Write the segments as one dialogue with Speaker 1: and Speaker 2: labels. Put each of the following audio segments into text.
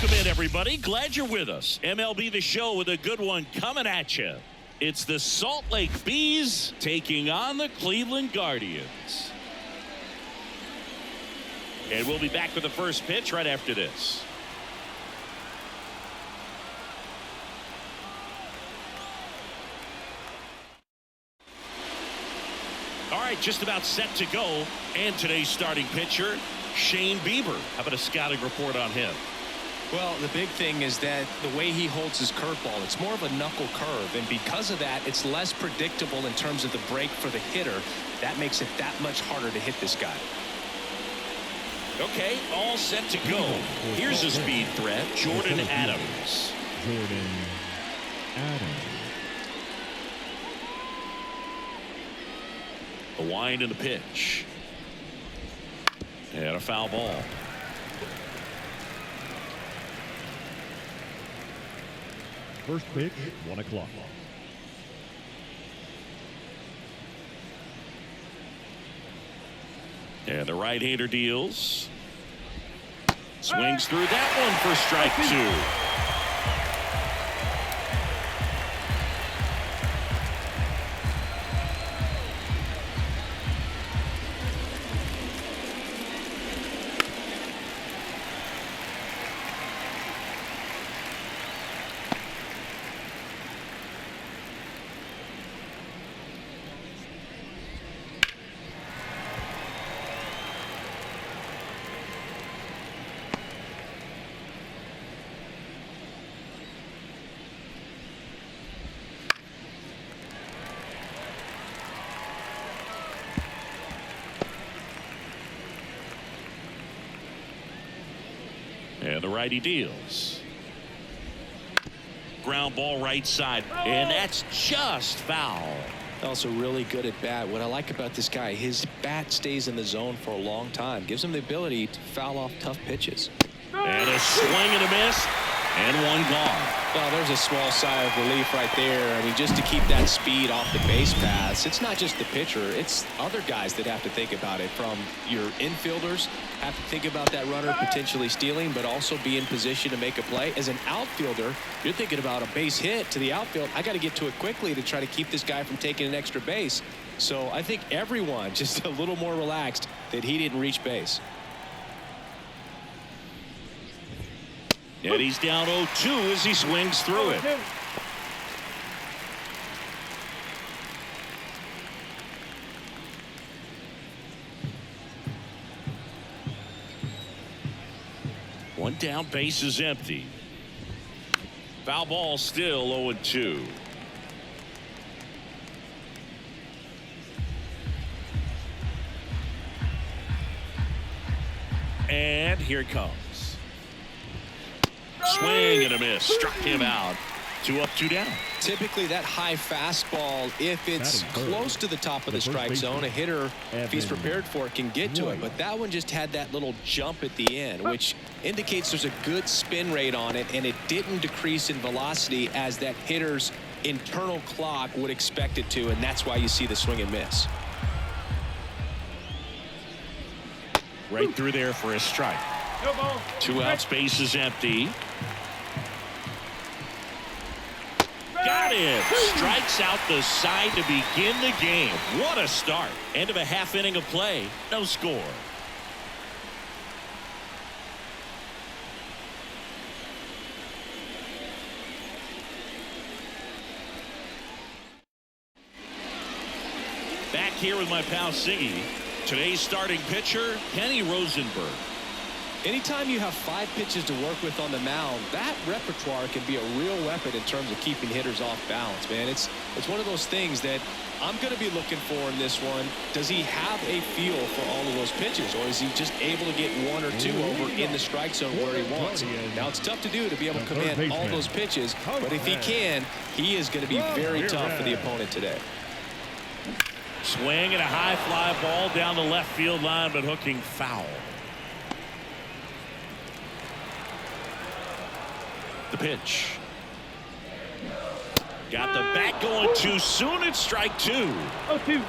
Speaker 1: Welcome in, everybody. Glad you're with us. MLB The Show with a good one coming at you. It's the Salt Lake Bees taking on the Cleveland Guardians. And we'll be back with the first pitch right after this. All right, just about set to go. And today's starting pitcher, Shane Bieber. How about a scouting report on him?
Speaker 2: Well, the big thing is that the way he holds his curveball, it's more of a knuckle curve, and because of that, it's less predictable in terms of the break for the hitter. That makes it that much harder to hit this guy.
Speaker 1: Okay, all set to go. Here's a speed threat, Jordan Adams.
Speaker 3: Jordan Adams.
Speaker 1: The wind and the pitch. And a foul ball.
Speaker 3: First pitch, 1 o'clock.
Speaker 1: And the right-hander deals. Swings through that one for strike 2. And the righty deals. Ground ball right side, and that's just foul.
Speaker 2: Also really good at bat. What I like about this guy, his bat stays in the zone for a long time. Gives him the ability to foul off tough pitches.
Speaker 1: And a swing and a miss, and one gone.
Speaker 2: Well, there's a small sigh of relief right there. I mean, just to keep that speed off the base paths, it's not just the pitcher, it's other guys that have to think about it. From your infielders, have to think about that runner potentially stealing, but also be in position to make a play. As an outfielder, you're thinking about a base hit to the outfield. I got to get to it quickly to try to keep this guy from taking an extra base. So I think everyone just a little more relaxed that he didn't reach base.
Speaker 1: And he's down 0-2 as he swings through it. One down, base is empty. Foul ball, still 0-2. And here it comes. Swing and a miss. Struck him out. 2 up, 2 down.
Speaker 2: Typically that high fastball, if it's close to the top of the strike zone, a hitter, if he's prepared for it, can get to it. But that one just had that little jump at the end, which indicates there's a good spin rate on it, and it didn't decrease in velocity as that hitter's internal clock would expect it to, and that's why you see the swing and miss.
Speaker 1: Right through there for a strike. 2 outs, base is empty. Got it. Strikes out the side to begin the game. What a start. End of a half inning of play. No score. Back here with my pal Siggy. Today's starting pitcher, Kenny Rosenberg.
Speaker 2: Anytime you have 5 pitches to work with on the mound, that repertoire can be a real weapon in terms of keeping hitters off balance, man. It's one of those things that I'm going to be looking for in this one. Does he have a feel for all of those pitches, or is he just able to get 1 or 2 over in the strike zone where he wants? Now, it's tough to do to be able to command all those pitches, but if he can, he is going to be very tough for the opponent today.
Speaker 1: Swing and a high fly ball down the left field line, but hooking foul. The pitch. Got the bat going too soon. It's strike 2.
Speaker 4: 0-2.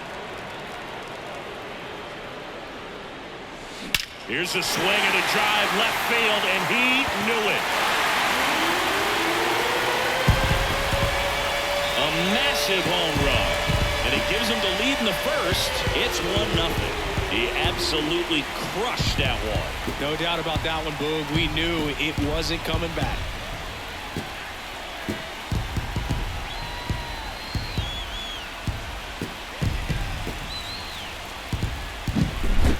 Speaker 1: Here's a swing and a drive left field, and he knew it. A massive home run, and it gives him the lead in the first. It's 1-0. He absolutely crushed that one.
Speaker 2: No doubt about that one, Boog. We knew it wasn't coming back.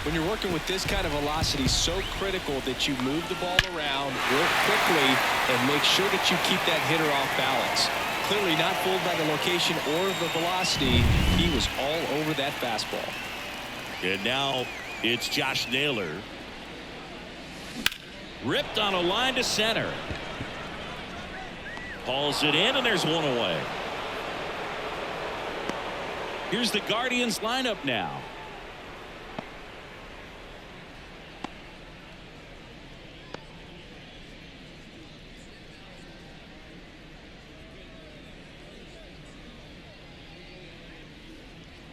Speaker 2: When you're working with this kind of velocity, so critical that you move the ball around, work quickly, and make sure that you keep that hitter off balance. Clearly not fooled by the location or the velocity. He was all over that fastball.
Speaker 1: And now it's Josh Naylor. Ripped on a line to center. Hauls it in, and there's one away. Here's the Guardians lineup now.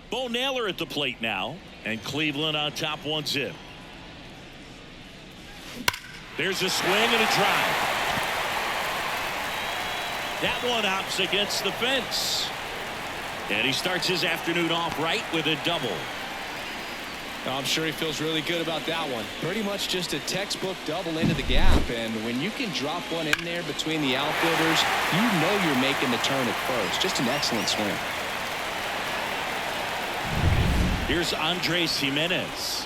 Speaker 1: Bo Naylor at the plate now, and Cleveland on top 1-0. There's a swing and a drive. That one hops against the fence. And he starts his afternoon off right with a double.
Speaker 2: I'm sure he feels really good about that one. Pretty much just a textbook double into the gap. And when you can drop one in there between the outfielders, you know you're making the turn at first. Just an excellent swing.
Speaker 1: Here's Andres Gimenez.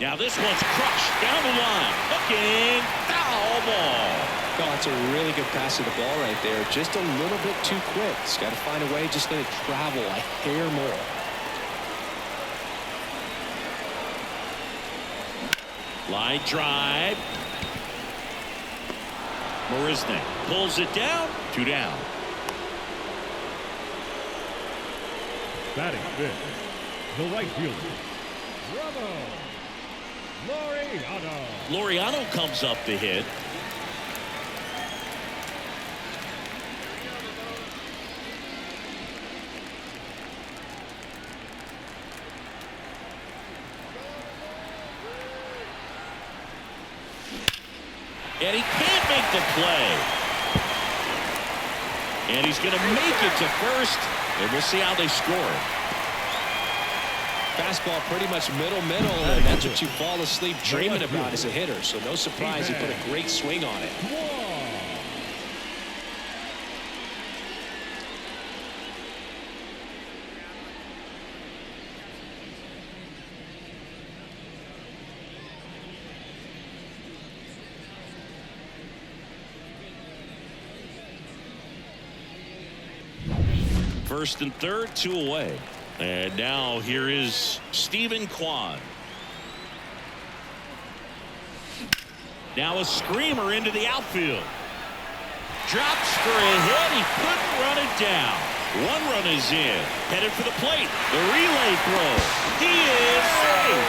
Speaker 1: Now this one's crushed down the line. Looking, foul ball.
Speaker 2: Oh, it's a really good pass to the ball right there. Just a little bit too quick. He's got to find a way, just let it travel a hair more.
Speaker 1: Line drive. Marisnik pulls it down. 2 down.
Speaker 3: Batting fifth, the right fielder, Bravo, Laureano.
Speaker 1: Laureano comes up to hit. And he can't make the play. And he's going to make it to first. And we'll see how they score.
Speaker 2: Fastball pretty much middle, and that's what you fall asleep dreaming about as a hitter. So no surprise he put a great swing on it.
Speaker 1: First and third, 2 away. And now here is Stephen Kwan. Now a screamer into the outfield. Drops for a hit. He couldn't run it down. 1 run is in. Headed for the plate. The relay throw. He is safe.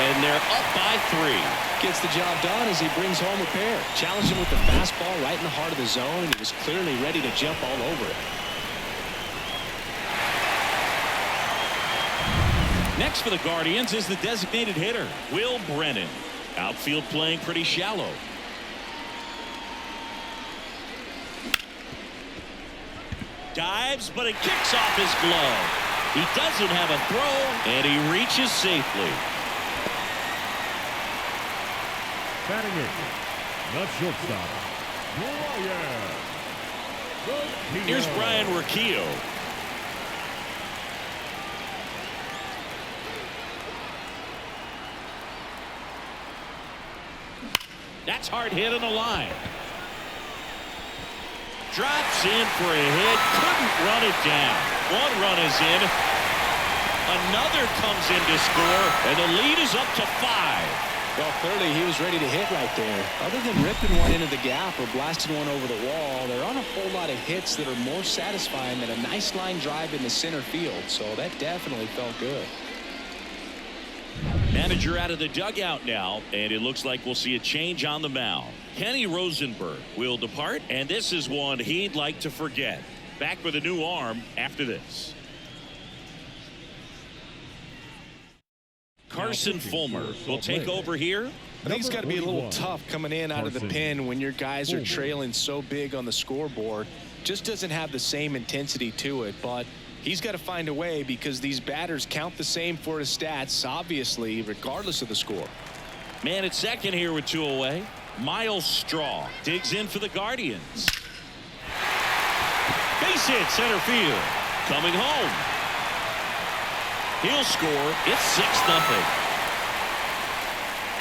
Speaker 1: And they're up by 3.
Speaker 2: Gets the job done as he brings home a pair. Challenged him with the fastball right in the heart of the zone, and he was clearly ready to jump all over it.
Speaker 1: Next for the Guardians is the designated hitter, Will Brennan. Outfield playing pretty shallow. Dives, but it kicks off his glove. He doesn't have a throw, and he reaches safely.
Speaker 3: Batting eighth, the shortstop, Brian.
Speaker 1: Here's Brian Urquijo. That's hard hit on the line. Drops in for a hit. Couldn't run it down. 1 run is in. Another comes in to score, and the lead is up to 5.
Speaker 2: Well, clearly he was ready to hit right there. Other than ripping one into the gap or blasting one over the wall, there aren't a whole lot of hits that are more satisfying than a nice line drive in the center field. So that definitely felt good.
Speaker 1: Manager out of the dugout now, and it looks like we'll see a change on the mound. Kenny Rosenberg will depart, and this is one he'd like to forget. Back with a new arm after this. Carson Fulmer will take over here.
Speaker 2: I think it's got to be a little tough coming in out of the pen when your guys are trailing so big on the scoreboard. Just doesn't have the same intensity to it, but he's got to find a way because these batters count the same for his stats, obviously, regardless of the score.
Speaker 1: Man at second here with 2 away. Miles Straw digs in for the Guardians. Base hit center field. Coming home. He'll score. It's 6-0.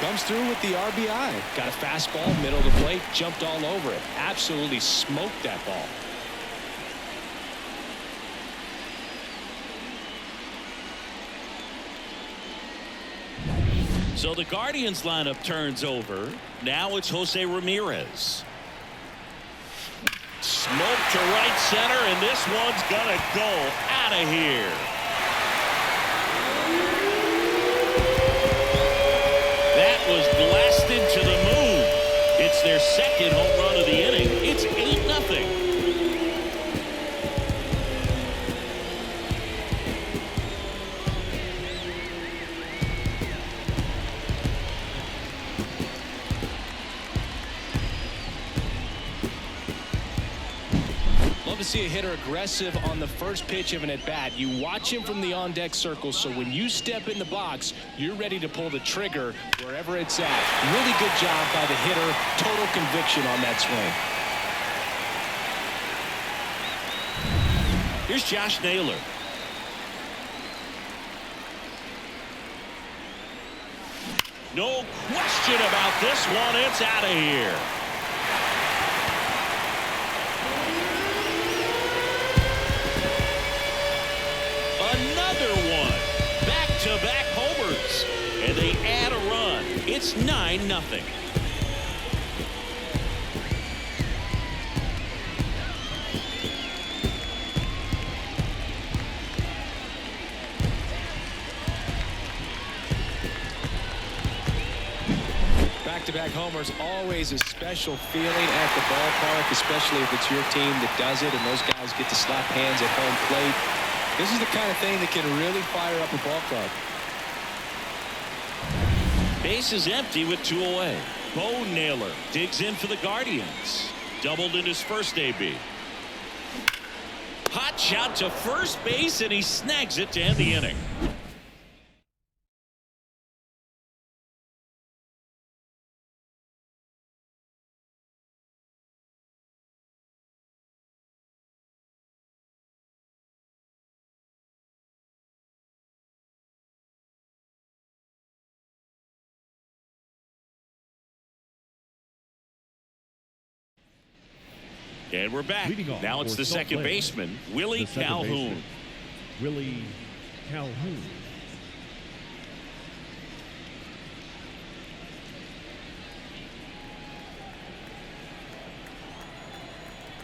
Speaker 2: Comes through with the RBI. Got a fastball, middle of the plate, jumped all over it. Absolutely smoked that ball.
Speaker 1: So the Guardians lineup turns over. Now it's Jose Ramirez. Smoke to right center, and this one's gonna go out of here. That was blasted to the moon. It's their second home run of the inning. It's 8-0.
Speaker 2: Love to see a hitter aggressive on the first pitch of an at-bat. You watch him from the on-deck circle, so when you step in the box, you're ready to pull the trigger wherever it's at. Really good job by the hitter. Total conviction on that swing.
Speaker 1: Here's Josh Naylor. No question about this one. It's out of here. Another one. Back-to-back homers. And they add a run. It's 9-0.
Speaker 2: Back-to-back homers, always a special feeling at the ballpark, especially if it's your team that does it and those guys get to slap hands at home plate. This is the kind of thing that can really fire up a ball club.
Speaker 1: Base is empty with 2 away. Bo Naylor digs in for the Guardians. Doubled in his first AB. Hot shot to first base, and he snags it to end the inning. And we're back. Now it's the second baseman, Willie Calhoun.
Speaker 3: Willie Calhoun.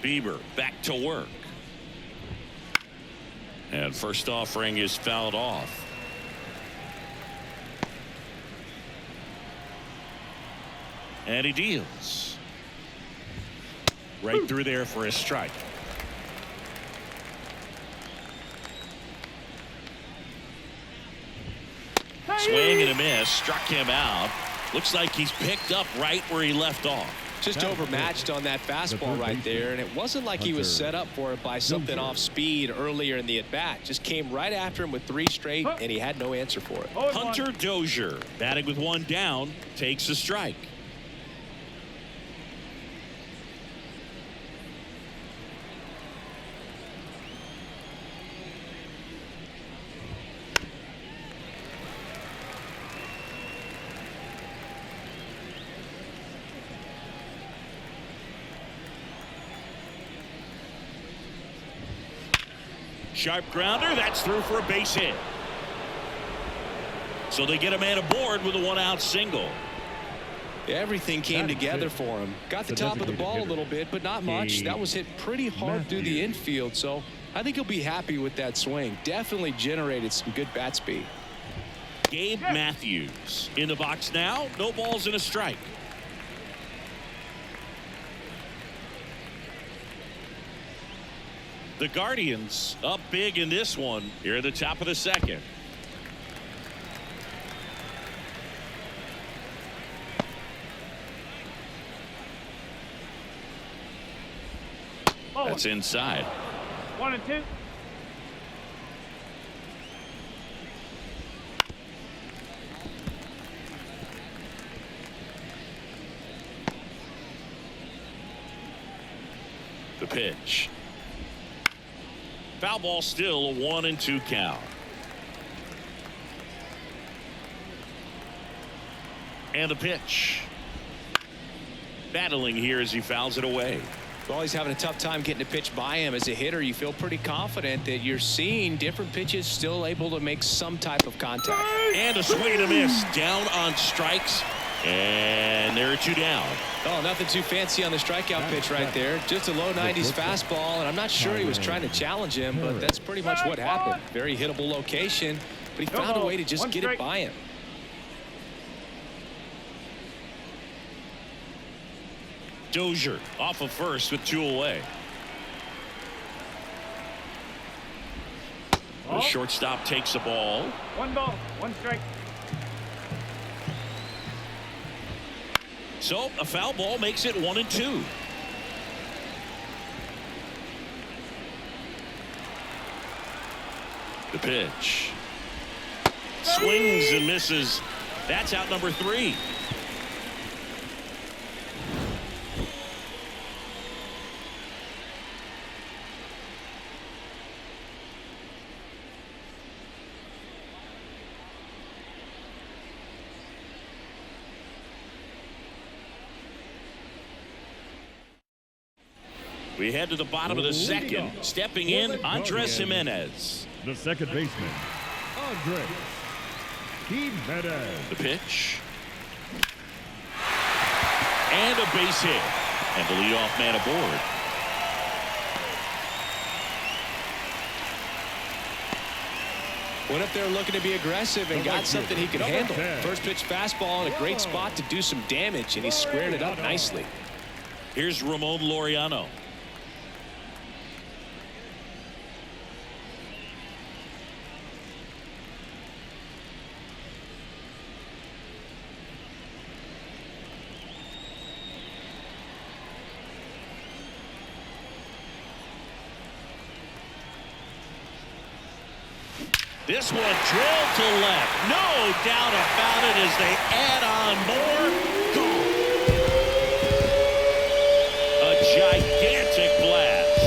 Speaker 1: Bieber back to work. And first offering is fouled off. And he deals. Right through there for a strike. Swing and a miss. Struck him out. Looks like he's picked up right where he left off.
Speaker 2: Just overmatched on that fastball right there, and it wasn't like he was set up for it by something off speed earlier in the at-bat. Just came right after him with 3 straight, and he had no answer for it.
Speaker 1: Hunter Dozier, batting with 1 down, takes a strike. Sharp grounder, that's through for a base hit. So they get a man aboard with a 1-out single.
Speaker 2: Everything came together for him. Got the top of the ball a little bit, but not much. That was hit pretty hard through the infield, so I think he'll be happy with that swing. Definitely generated some good bat speed.
Speaker 1: Gabe Matthews in the box now. No balls and a strike. The Guardians up big in this one here at the top of the second. That's inside.
Speaker 4: 1-2.
Speaker 1: The pitch. Foul ball, still a 1-2 count. And the pitch. Battling here as he fouls it away.
Speaker 2: Well, he's having a tough time getting a pitch by him. As a hitter, you feel pretty confident that you're seeing different pitches still able to make some type of contact.
Speaker 1: And a swing and a miss. Down on strikes. And there are 2 down.
Speaker 2: Oh, nothing too fancy on the strikeout pitch right there. Just a low 90s fastball, and I'm not sure he was trying to challenge him, but that's pretty much what happened. Very hittable location, but he found a way to just get it by him.
Speaker 1: Dozier off of first with 2 away. The shortstop takes the ball.
Speaker 4: 1 ball, 1 strike.
Speaker 1: So a foul ball makes it 1-2. The pitch. Swings and misses. That's out number 3. We head to the bottom of the second. Stepping in, Andres Gimenez.
Speaker 3: The second baseman, Andres Gimenez.
Speaker 1: The pitch. And a base hit. And the leadoff man aboard.
Speaker 2: Went up there looking to be aggressive and got something he could handle.
Speaker 3: 10.
Speaker 2: First pitch fastball in a great spot to do some damage, and he squared it up nicely.
Speaker 1: Here's Ramon Laureano. This one drilled to left. No doubt about it as they add on more. Gone. A gigantic blast.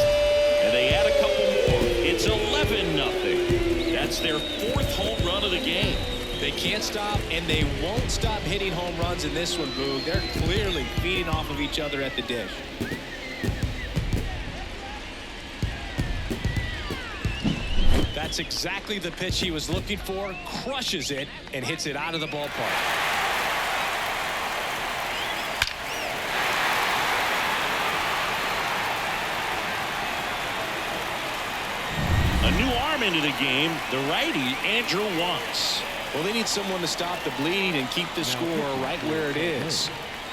Speaker 1: And they add a couple more. It's 11-0. That's their 4th home run of the game.
Speaker 2: They can't stop, and they won't stop hitting home runs in this one, Boog. They're clearly feeding off of each other at the dish. That's exactly the pitch he was looking for. Crushes it and hits it out of the ballpark.
Speaker 1: A new arm into the game, the righty Andrew Wantz.
Speaker 2: Well, they need someone to stop the bleeding and keep the score right where it is.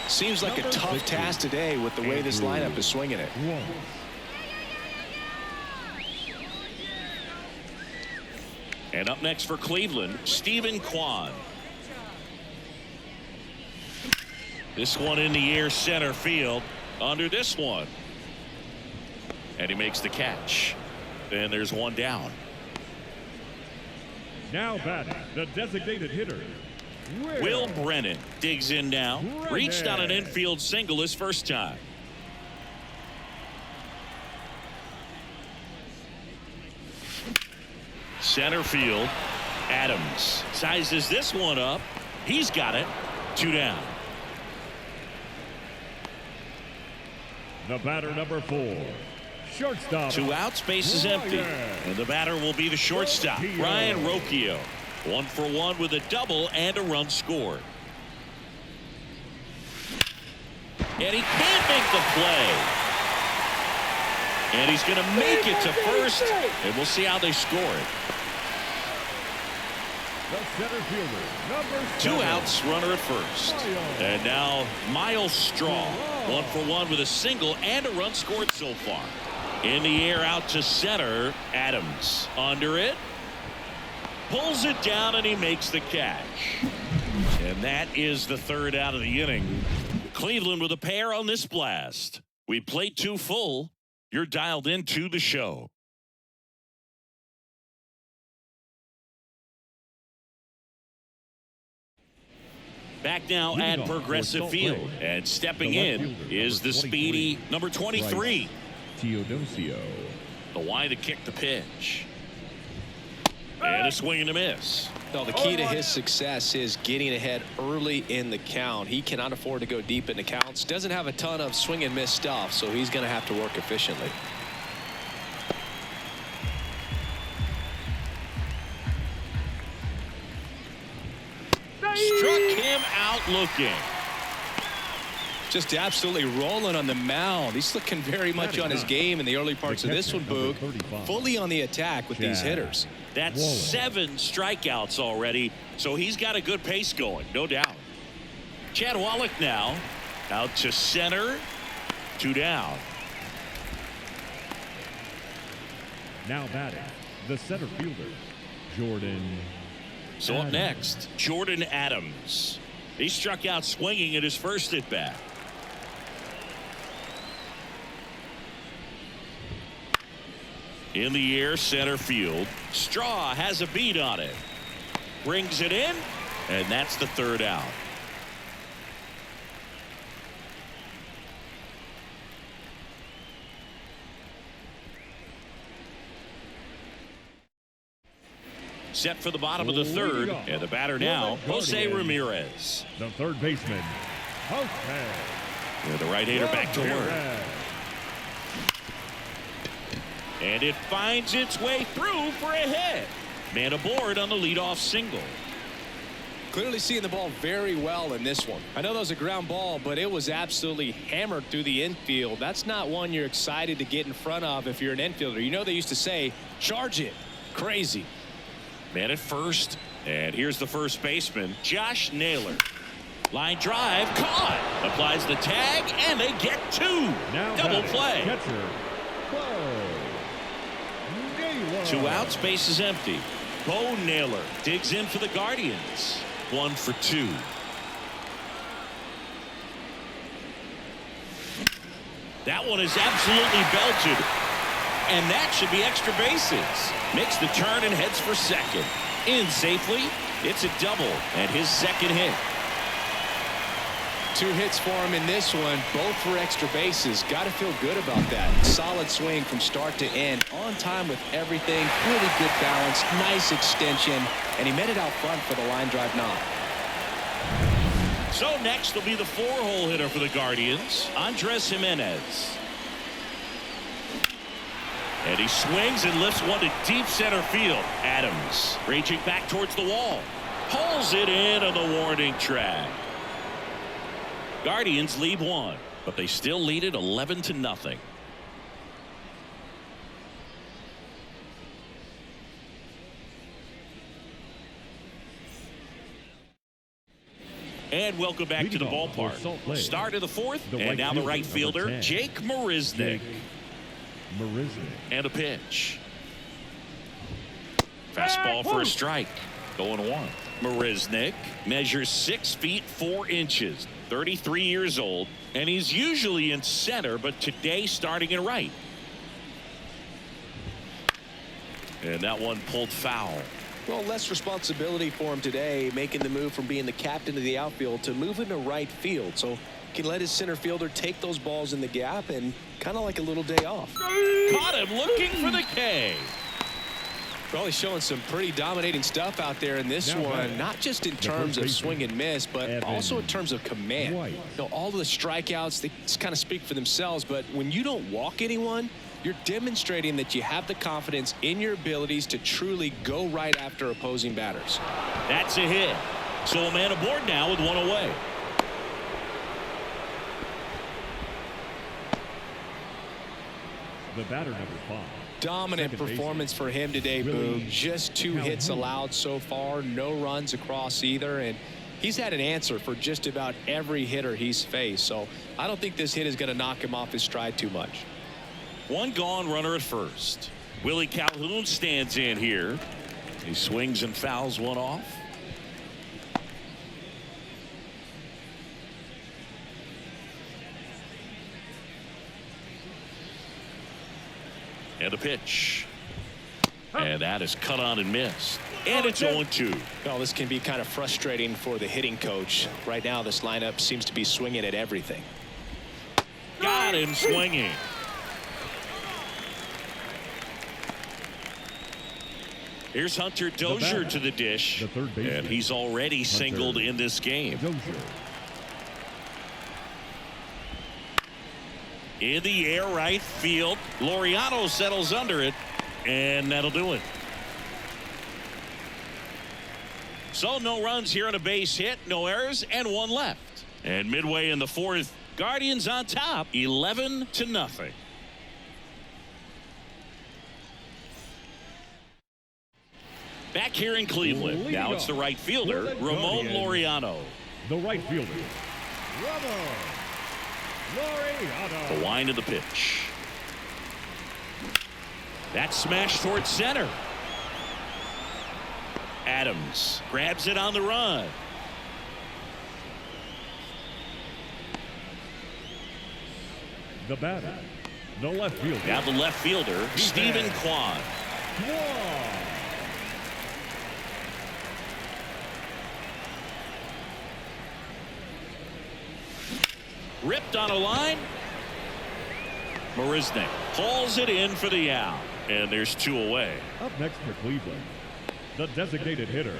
Speaker 2: Seems like a tough task today with the way this lineup is swinging it.
Speaker 1: And up next for Cleveland, Stephen Kwan. This one in the air center field under this one. And he makes the catch. And there's 1 down.
Speaker 3: Now batting, the designated hitter,
Speaker 1: Will Brennan digs in now. Reached on an infield single his first time. Center field. Adams sizes this one up. He's got it. 2 down.
Speaker 3: The batter, number 4, shortstop.
Speaker 1: 2 outs, base is empty. And the batter will be the shortstop, Ryan Rocchio. 1 for 1 with a double and a run scored. And he can't make the play. And he's going to make it to first. And we'll see how they score it.
Speaker 3: The center fielder, number
Speaker 1: 2
Speaker 3: 7,
Speaker 1: outs, runner at first. And now Miles Straw. 1 for 1 with a single and a run scored so far. In the air out to center. Adams under it. Pulls it down and he makes the catch. And that is the third out of the inning. Cleveland with a pair on this blast. We played 2 full. You're dialed into the show. Back now at Progressive Field. And stepping in is the speedy number 23.
Speaker 3: Teodosio.
Speaker 1: The wide to kick the pitch. And a swing and a miss.
Speaker 2: Well, the key to his success is getting ahead early in the count. He cannot afford to go deep in the counts. Doesn't have a ton of swing and miss stuff, so he's going to have to work efficiently.
Speaker 1: Struck him out looking.
Speaker 2: Just absolutely rolling on the mound. He's looking very much on his game in the early parts of this one, Boog. Fully on the attack with these hitters.
Speaker 1: That's 7 strikeouts already, so he's got a good pace going, no doubt. Chad Wallach now out to center. 2 down.
Speaker 3: Now batting, the center fielder, Jordan.
Speaker 1: So up next, Jordan Adams. He struck out swinging at his first at bat. In the air, center field. Straw has a beat on it. Brings it in, and that's the third out. Set for the bottom of the third, and the batter now, Jose Ramirez.
Speaker 3: The third baseman, Jose.
Speaker 1: With the right-hander back to work. And it finds its way through for a hit. Man aboard on the leadoff single.
Speaker 2: Clearly seeing the ball very well in this one. I know that was a ground ball, but it was absolutely hammered through the infield. That's not one you're excited to get in front of if you're an infielder. You know they used to say, charge it. Crazy.
Speaker 1: Man at first, and here's the first baseman, Josh Naylor. Line drive, caught. Applies the tag, and they get 2.
Speaker 3: Now
Speaker 1: double
Speaker 3: batting,
Speaker 1: play.
Speaker 3: Catcher, Bo Naylor.
Speaker 1: 2 outs, base is empty. Bo Naylor digs in for the Guardians. 1 for 2. That one is absolutely belted. And that should be extra bases. Makes the turn and heads for second. In safely. It's a double and his second hit.
Speaker 2: 2 hits for him in this one, both for extra bases. Got to feel good about that. Solid swing from start to end. On time with everything. Really good balance. Nice extension. And he met it out front for the line drive knock.
Speaker 1: So next will be the 4-hole hitter for the Guardians, Andres Gimenez. And he swings and lifts one to deep center field. Adams reaching back towards the wall. Pulls it in on the warning track. Guardians lead 1, but they still lead it 11-0. And welcome back to the ballpark. Start of the 4th, and now the right fielder, Jake Marisnick. And a pitch. Fastball for a strike. Going 1. Marisnick measures 6 feet 4 inches. 33 years old, and he's usually in center, but today starting in right. And that one pulled foul.
Speaker 2: Well, less responsibility for him today, making the move from being the captain of the outfield to moving to right field. So can let his center fielder take those balls in the gap and kind of like a little day off.
Speaker 1: Caught him looking for the K.
Speaker 2: Probably showing some pretty dominating stuff out there in this one, not just in terms of swing and miss, but also in terms of command. You know, all of the strikeouts, they kind of speak for themselves, but when you don't walk anyone, you're demonstrating that you have the confidence in your abilities to truly go right after opposing batters.
Speaker 1: That's a hit. So a man aboard now with 1 away.
Speaker 3: The batter, number 5.
Speaker 2: Dominant performance for him today, Boog. Just 2 hits allowed so far, no runs across either, and he's had an answer for just about every hitter he's faced. So I don't think this hit is going to knock him off his stride too much.
Speaker 1: One gone, runner at first. Willie Calhoun stands in here. He swings and fouls one off. And a pitch. And that is cut on and missed. And it's 0-2.
Speaker 2: Well, this can be kind of frustrating for the hitting coach. Right now, this lineup seems to be swinging at everything.
Speaker 1: Got him swinging. Here's Hunter Dozier to the dish.
Speaker 3: The third baseman.
Speaker 1: And he's already singled in this game.
Speaker 3: Dozier.
Speaker 1: In the air, right field. Laureano settles under it. And that'll do it. So no runs here on a base hit, no errors, and one left. And midway in the fourth, Guardians on top, 11-0. Back here in Cleveland. Now it's the right fielder, Ramon Laureano.
Speaker 3: The right fielder, Ramon Laureano.
Speaker 1: The wind of the pitch. That smash towards center. Adams grabs it on the run.
Speaker 3: The batter, the left fielder.
Speaker 1: Now the left fielder, Stephen Kwan. Ripped on a line. Marisnik pulls it in for the out. And there's two away.
Speaker 3: Up next for Cleveland, the designated hitter,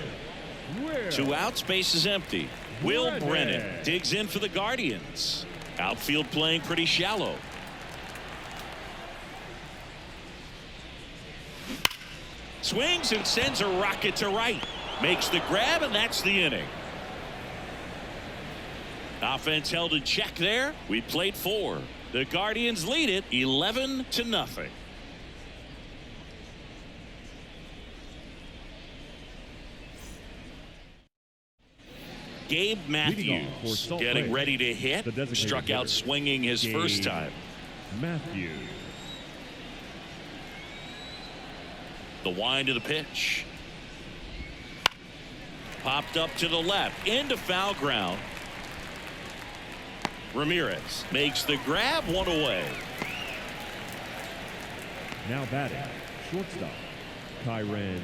Speaker 3: Will.
Speaker 1: 2 outs, base is empty. Will Brennan digs in for the Guardians. Outfield playing pretty shallow. Swings and sends a rocket to right. Makes the grab, and that's the inning. Offense held in check there. We played 4. The Guardians lead it 11-0. Gabe Matthews getting ready to hit. Struck out swinging his first time.
Speaker 3: Matthews.
Speaker 1: The wind of the pitch. Popped up to the left. Into foul ground. Ramirez makes the grab, one away.
Speaker 3: Now batting, shortstop, Kyren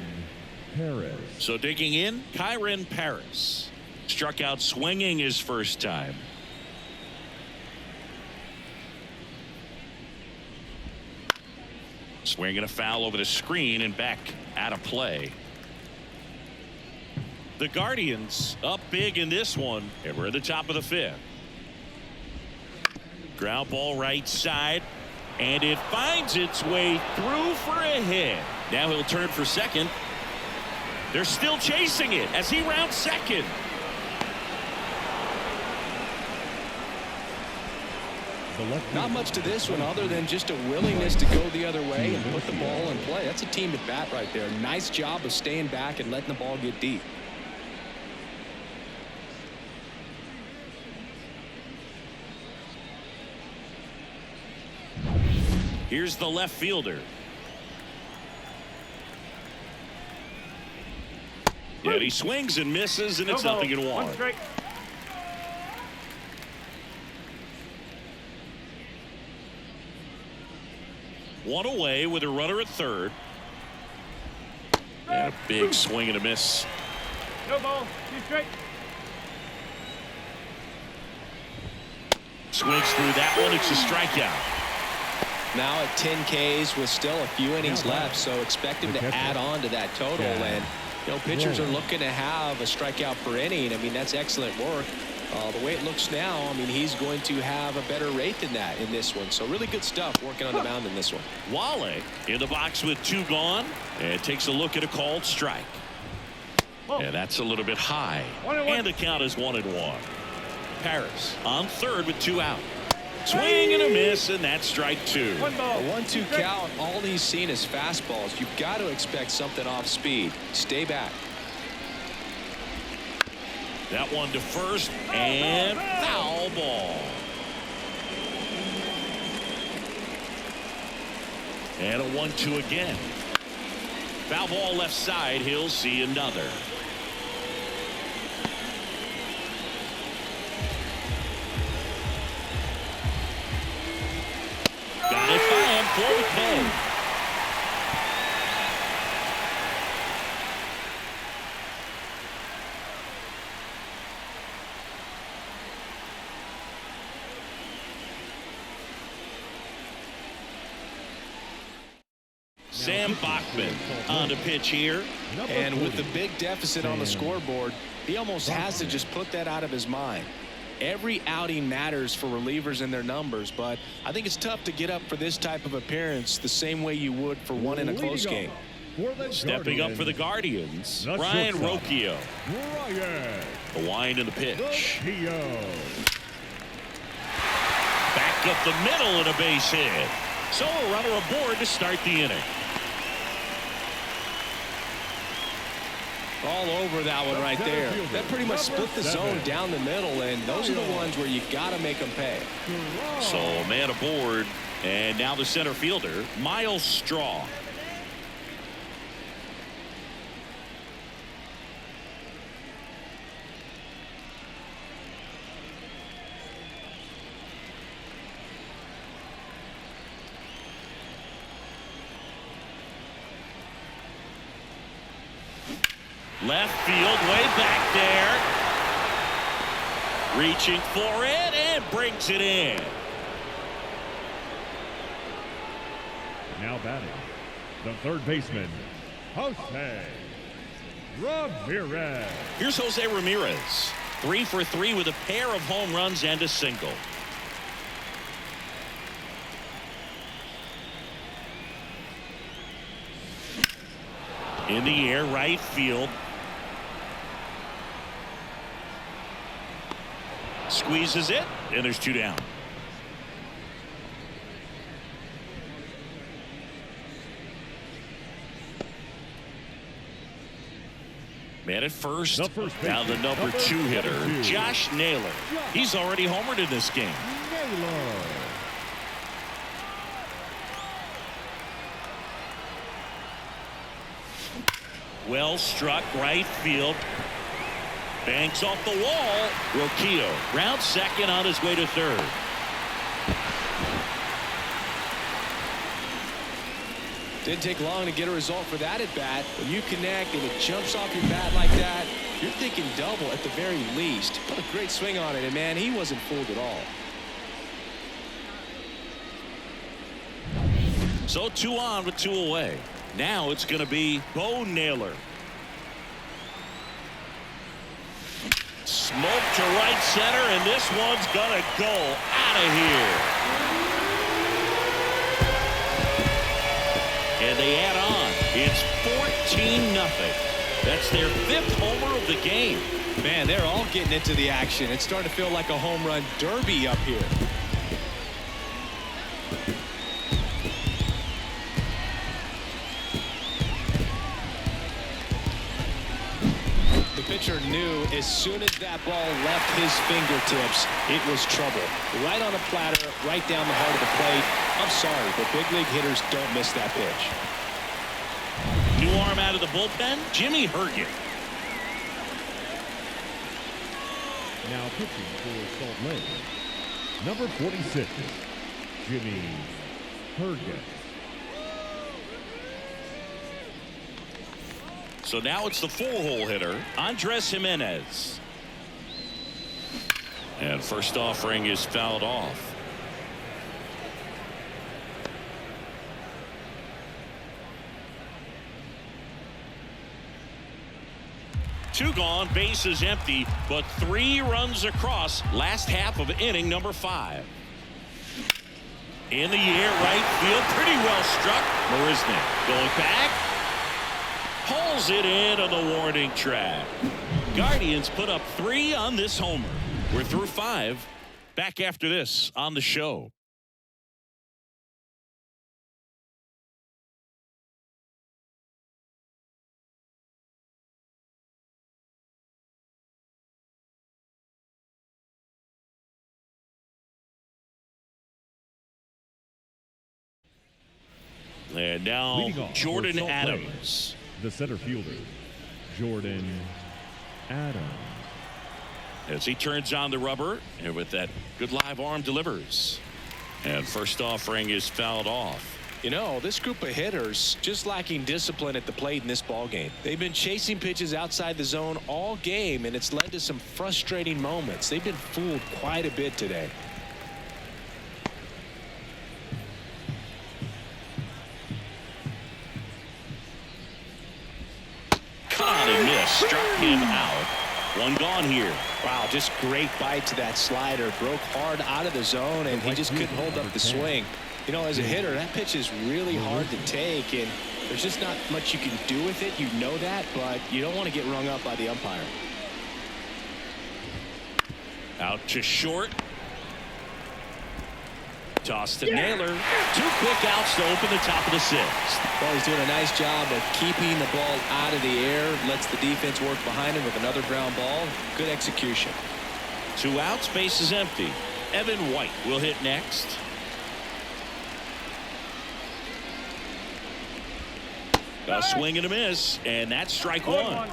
Speaker 3: Paris.
Speaker 1: So digging in, Kyren Paris. Struck out swinging his first time. Swinging a foul over the screen and back out of play. The Guardians up big in this one, and we're at the top of the 5th. Ground ball right side, and it finds its way through for a hit. Now he'll turn for second. They're still chasing it as he rounds second.
Speaker 2: Not much to this one other than just a willingness to go the other way and put the ball in play. That's a team at bat right there. Nice job of staying back and letting the ball get deep.
Speaker 1: Here's the left fielder. Yeah, he swings and misses, and it's 0-1.
Speaker 4: 1 strike.
Speaker 1: One away with a runner at third. And a big swing and a miss.
Speaker 4: No ball. 2 strike.
Speaker 1: Swings through that one. It's a strikeout.
Speaker 2: Now at 10 Ks with still a few innings left, so expect him to add on to that total. And you know, pitchers are looking to have a strikeout per inning. I mean, that's excellent work. The way it looks now, I mean, he's going to have a better rate than that in this one. So really good stuff working on the mound in this one.
Speaker 1: Wale in the box with 2 gone, and takes a look at a called strike. And that's a little bit high. And the count is 1-1. Paris on third with 2 out. Swing and a miss, and that's strike 2.
Speaker 4: 1 ball.
Speaker 2: A 1-2 count. All he's seen is fastballs. You've got to expect something off speed. Stay back.
Speaker 1: That one to first, and foul ball. And a 1-2 again. Foul ball left side. He'll see another. Got it by him for the K. Sam Bachman on the pitch here.
Speaker 2: And with the big deficit on the scoreboard, he almost has to just put that out of his mind. Every outing matters for relievers and their numbers, but I think it's tough to get up for this type of appearance the same way you would for one in a close game.
Speaker 1: Stepping up for the Guardians, Ryan Rocchio. The wind in the pitch. Back up the middle and a base hit. So a runner aboard to start the inning.
Speaker 2: All over that one right there. That pretty much split the zone down the middle, and those are the ones where you got to make them pay.
Speaker 1: So a man aboard, and now the center fielder, Miles Straw. Left field, way back there. Reaching for it and brings it in.
Speaker 3: Now batting, the third baseman, Jose Ramirez.
Speaker 1: Here's Jose Ramirez. 3 for 3 with a pair of home runs and a single. In the air, right field. Squeezes it, and there's 2 down. Man at first. Now the number 2 hitter, Josh Naylor. He's already homered in this game. Well struck right field. Banks off the wall. Rocchio rounds second on his way to third.
Speaker 2: Didn't take long to get a result for that at bat. When you connect and it jumps off your bat like that, you're thinking double at the very least. What a great swing on it, and man, he wasn't fooled at all.
Speaker 1: So 2 on with 2 away. Now it's going to be Bo Naylor. Smoke to right center, and this one's going to go out of here. And they add on. It's 14-0. That's their 5th homer of the game.
Speaker 2: Man, they're all getting into the action. It's starting to feel like a home run derby up here. The pitcher knew as soon as that ball left his fingertips, it was trouble. Right on a platter, right down the heart of the plate. I'm sorry, but big league hitters don't miss that pitch.
Speaker 1: New arm out of the bullpen, Jimmy Herget.
Speaker 3: Now pitching for Salt Lake, number 46, Jimmy Herget.
Speaker 1: So now it's the 4-hole hitter, Andres Jimenez. And first offering is fouled off. Two gone, bases empty, but 3 runs across last half of inning number 5. In the air, right field, pretty well struck. Marisnick going back. Pulls it in on the warning track. Guardians put up 3 on this homer. We're through 5. Back after this on the show. And now
Speaker 3: Leading off for
Speaker 1: Jordan
Speaker 3: Salt Lake,
Speaker 1: Adams.
Speaker 3: the center fielder, Jordan Adams.
Speaker 1: As he turns on the rubber, and with that good live arm delivers. And first offering is fouled off.
Speaker 2: You know, this group of hitters just lacking discipline at the plate in this ball game. They've been chasing pitches outside the zone all game, and it's led to some frustrating moments. They've been fooled quite a bit today.
Speaker 1: Caught and missed. Struck him out. One gone here.
Speaker 2: Wow, just great bite to that slider. Broke hard out of the zone, and he just couldn't hold up the swing. You know, as a hitter, that pitch is really hard to take, and there's just not much you can do with it. You know that, but you don't want to get rung up by the umpire.
Speaker 1: Out to short. Toss to Naylor. 2 quick outs to open the top of the 6th.
Speaker 2: Well, he's doing a nice job of keeping the ball out of the air. Lets the defense work behind him with another ground ball. Good execution.
Speaker 1: 2 outs, base is empty. Evan White will hit next. A swing and a miss, and that's strike 1.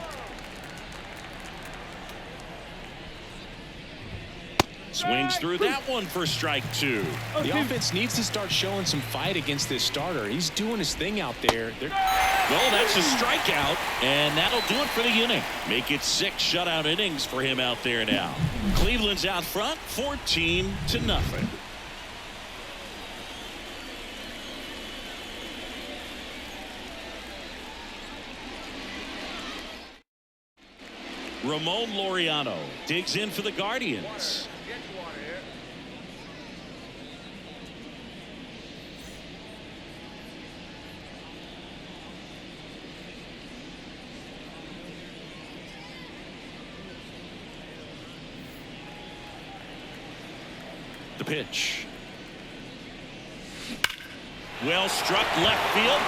Speaker 1: Swings through that one for strike 2.
Speaker 2: The offense needs to start showing some fight against this starter. He's doing his thing out there.
Speaker 1: Well, that's a strikeout, and that'll do it for the inning. Make it 6 shutout innings for him out there now. Cleveland's out front, 14-0. Ramon Laureano digs in for the Guardians. The pitch. Well struck left field.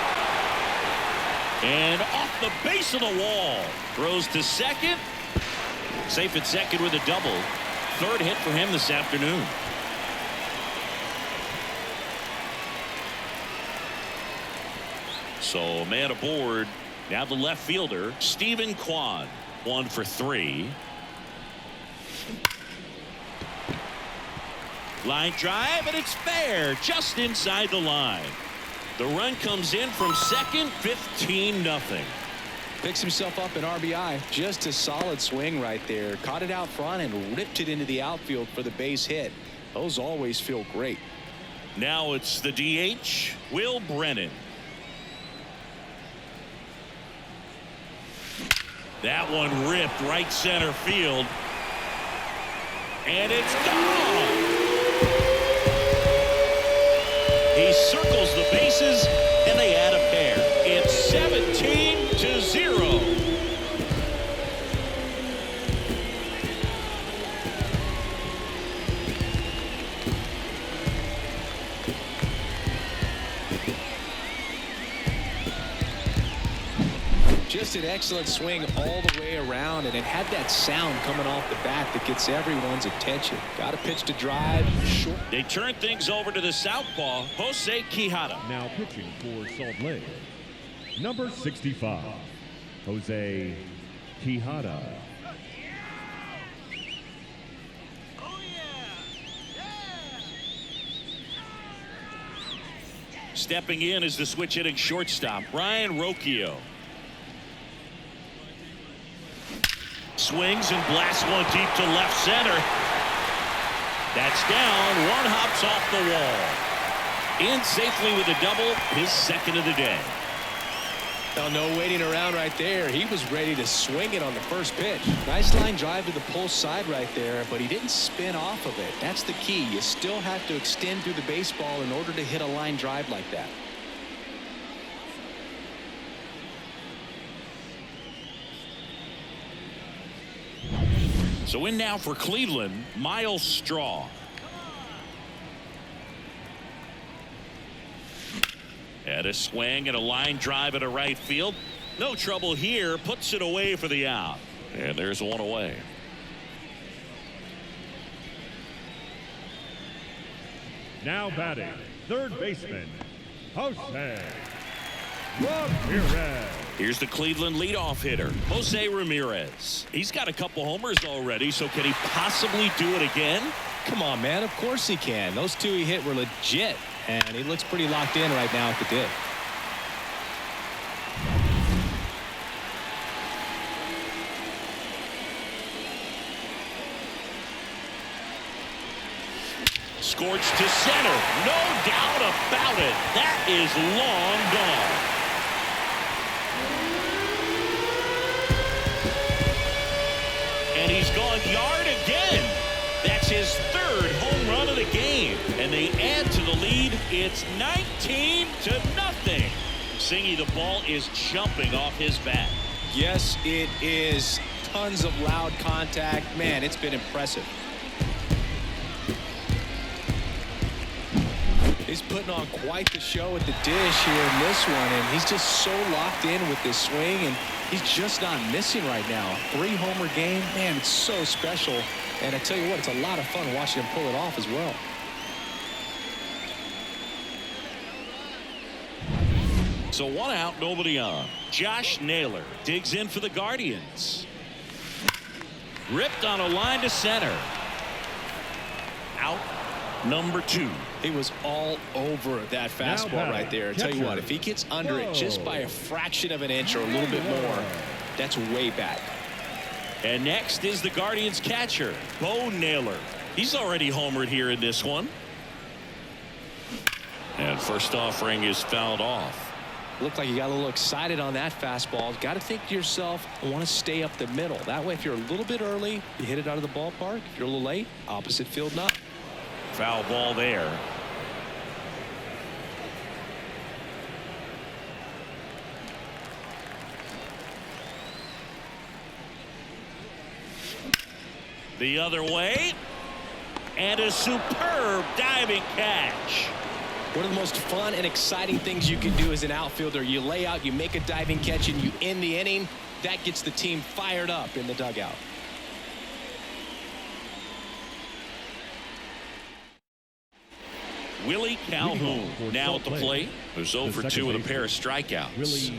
Speaker 1: And off the base of the wall. Throws to second. Safe at second with a double. 3rd hit for him this afternoon. So man aboard. Now the left fielder, Stephen Kwan. 1 for 3. Line drive, and it's fair, just inside the line. The run comes in from second, 15-0.
Speaker 2: Picks himself up an RBI. Just a solid swing right there. Caught it out front and ripped it into the outfield for the base hit. Those always feel great.
Speaker 1: Now it's the DH, Will Brennan. That one ripped right center field. And it's gone. He circles the bases, and they add a pair. It's 17-0.
Speaker 2: Just an excellent swing all the way around, and it had that sound coming off the bat that gets everyone's attention. Got a pitch to drive. Short.
Speaker 1: They turn things over to the southpaw, Jose Quijada.
Speaker 3: Now pitching for Salt Lake, number 65, Jose Quijada.
Speaker 1: Stepping in is the switch hitting shortstop, Ryan Rocchio. Swings and blasts one deep to left center. That's down. One hops off the wall. In safely with a double, his 2nd of the day.
Speaker 2: Well, no waiting around right there. He was ready to swing it on the first pitch. Nice line drive to the pull side right there, but he didn't spin off of it. That's the key. You still have to extend through the baseball in order to hit a line drive like that.
Speaker 1: So in now for Cleveland, Miles Straw. At a swing and a line drive at a right field. No trouble here. Puts it away for the out. And there's one away.
Speaker 3: Now batting, third baseman, Jose Ramirez.
Speaker 1: Here's the Cleveland leadoff hitter, Jose Ramirez. He's got a couple homers already, so can he possibly do it again?
Speaker 2: Come on, man. Of course he can. Those two he hit were legit, and he looks pretty locked in right now at the dish.
Speaker 1: Scorched to center. No doubt about it. That is long gone. And he's gone yard again. That's his third home run of the game. And they add to the lead. It's 19-0. Singy, the ball is jumping off his bat.
Speaker 2: Yes, it is. Tons of loud contact. Man, it's been impressive. He's putting on quite the show at the dish here in this one, and he's just so locked in with this swing, and he's just not missing right now. 3-homer game, man, it's so special. And I tell you what, it's a lot of fun watching him pull it off as well.
Speaker 1: So 1 out, nobody on. Josh Naylor digs in for the Guardians. Ripped on a line to center. Out number 2.
Speaker 2: He was all over that fastball right there. I tell you what, if he gets under it just by a fraction of an inch or a little bit more, that's way back.
Speaker 1: And next is the Guardians catcher, Bo Naylor. He's already homered here in this one. And first offering is fouled off.
Speaker 2: Looked like you got a little excited on that fastball. Got to think to yourself, I want to stay up the middle. That way, if you're a little bit early, you hit it out of the ballpark. If you're a little late, opposite field not.
Speaker 1: Foul ball there. The other way. And a superb diving catch.
Speaker 2: One of the most fun and exciting things you can do as an outfielder. You lay out, you make a diving catch, and you end the inning. That gets the team fired up in the dugout.
Speaker 1: Willie Calhoun now at the plate. There's 0 for 2 with a pair of strikeouts.
Speaker 3: Willie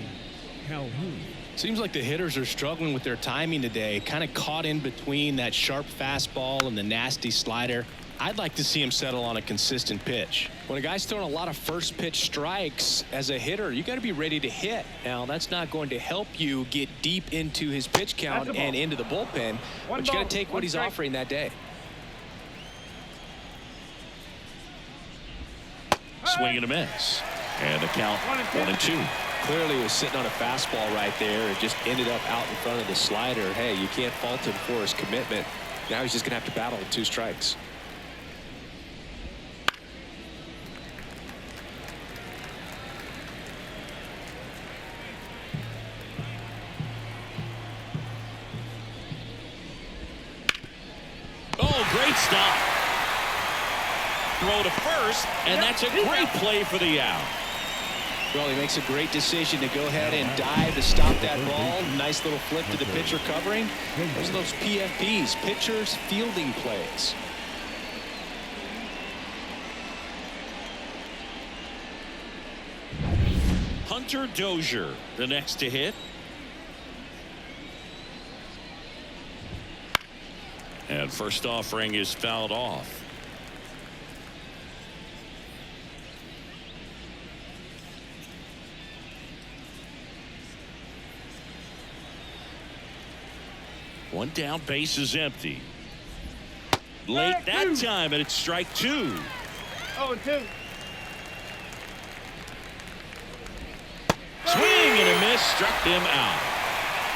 Speaker 3: Calhoun.
Speaker 2: Seems like the hitters are struggling with their timing today. Kind of caught in between that sharp fastball and the nasty slider. I'd like to see him settle on a consistent pitch. When a guy's throwing a lot of first pitch strikes as a hitter, you got to be ready to hit. Now, that's not going to help you get deep into his pitch count and into the bullpen, but you got to take what he's offering that day.
Speaker 1: Swing and a miss. And the count 1-2.
Speaker 2: Clearly was sitting on a fastball right there. It just ended up out in front of the slider. Hey, you can't fault him for his commitment. Now he's just going to have to battle with 2 strikes.
Speaker 1: Oh, great stop. Throw to first, and that's a great play for the out.
Speaker 2: Well, he makes a great decision to go ahead and dive to stop that ball. Nice little flip to the pitcher covering. Those are those PFPs, pitchers fielding plays.
Speaker 1: Hunter Dozier, the next to hit. And first offering is fouled off. One down, base is empty. Late that time, and it's strike 2.
Speaker 4: 0-2.
Speaker 1: Swing and a miss, struck him out.